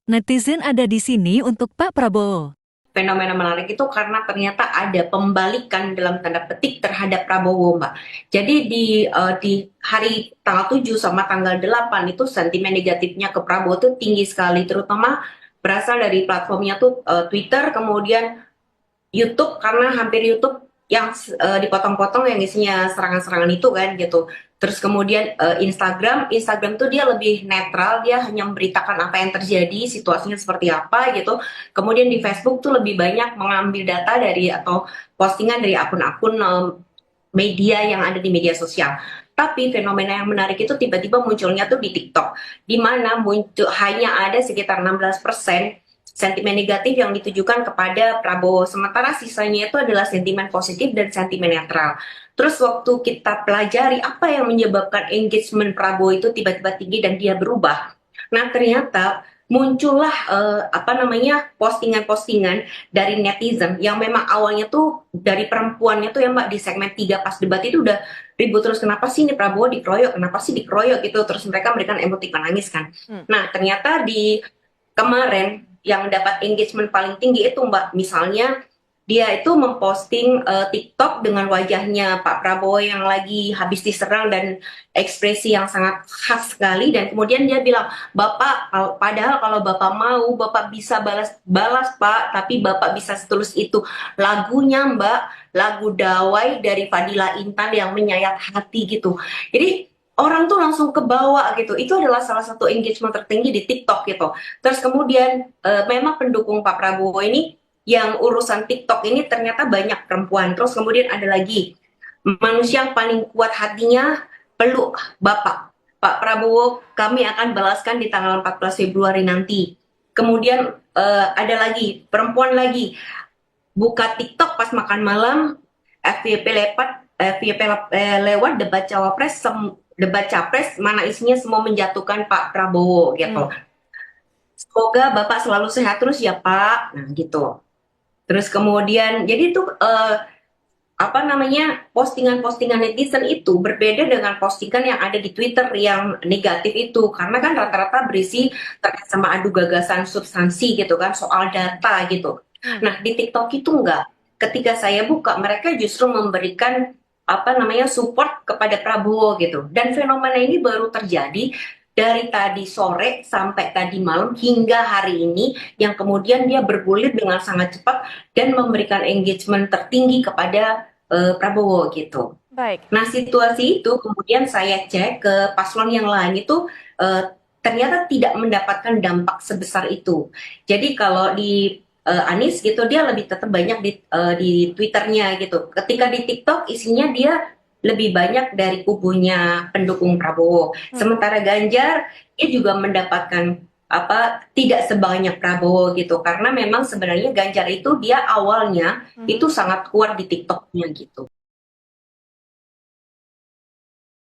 Netizen ada di sini untuk Pak Prabowo. Fenomena menarik itu karena ternyata ada pembalikan dalam tanda petik terhadap Prabowo, Mbak. Jadi di hari tanggal 7 sama tanggal 8 itu sentimen negatifnya ke Prabowo itu tinggi sekali, terutama berasal dari platformnya tuh Twitter, kemudian YouTube karena hampir YouTube yang dipotong-potong yang isinya serangan-serangan itu kan gitu. Terus kemudian Instagram tuh dia lebih netral, dia hanya memberitakan apa yang terjadi, situasinya seperti apa gitu. Kemudian di Facebook tuh lebih banyak mengambil data dari atau postingan dari akun-akun media yang ada di media sosial. Tapi fenomena yang menarik itu tiba-tiba munculnya tuh di TikTok, di mana muncul hanya ada sekitar 16% sentimen negatif yang ditujukan kepada Prabowo. Sementara sisanya itu adalah sentimen positif dan sentimen netral. Terus waktu kita pelajari apa yang menyebabkan engagement Prabowo itu tiba-tiba tinggi dan dia berubah. Nah ternyata muncullah apa namanya postingan-postingan dari netizen yang memang awalnya tuh dari perempuannya tuh ya Mbak di segmen 3 pas debat itu udah ribut terus kenapa sih ini Prabowo dikeroyok, kenapa sih dikeroyok gitu, terus mereka memberikan emoticon nangis kan. Hmm. Nah ternyata di kemarin yang dapat engagement paling tinggi itu Mbak, misalnya dia itu memposting TikTok dengan wajahnya Pak Prabowo yang lagi habis diserang dan ekspresi yang sangat khas sekali, dan kemudian dia bilang, Bapak, padahal kalau Bapak mau, Bapak bisa balas Pak, tapi Bapak bisa setulus itu. Lagunya Mbak, lagu Dawai dari Fadila Intan yang menyayat hati gitu. Jadi orang tuh langsung ke bawah gitu. Itu adalah salah satu engagement tertinggi di TikTok gitu. Terus kemudian memang pendukung Pak Prabowo ini yang urusan TikTok ini ternyata banyak perempuan. Terus kemudian ada lagi manusia yang paling kuat hatinya peluk Bapak. Pak Prabowo kami akan balaskan di tanggal 14 Februari nanti. Kemudian ada lagi perempuan lagi buka TikTok pas makan malam, FYP lewat debat capres mana isinya semua menjatuhkan Pak Prabowo gitu. Hmm. Semoga Bapak selalu sehat terus ya Pak. Nah gitu. Terus kemudian jadi itu apa namanya postingan-postingan netizen itu berbeda dengan postingan yang ada di Twitter yang negatif itu karena kan rata-rata berisi terkait sama adu gagasan substansi gitu kan soal data gitu. Hmm. Nah di TikTok itu enggak. Ketika saya buka mereka justru memberikan apa namanya support kepada Prabowo gitu. Dan fenomena ini baru terjadi dari tadi sore sampai tadi malam hingga hari ini yang kemudian dia bergulir dengan sangat cepat dan memberikan engagement tertinggi kepada Prabowo gitu. Baik. Nah situasi itu kemudian saya cek ke paslon yang lain itu ternyata tidak mendapatkan dampak sebesar itu. Jadi kalau di Anies gitu dia lebih tetap banyak di Twitternya gitu. Ketika di TikTok isinya dia lebih banyak dari kubunya pendukung Prabowo. Hmm. Sementara Ganjar dia juga mendapatkan apa tidak sebanyak Prabowo gitu karena memang sebenarnya Ganjar itu dia awalnya Mhm. itu sangat kuat di TikToknya gitu.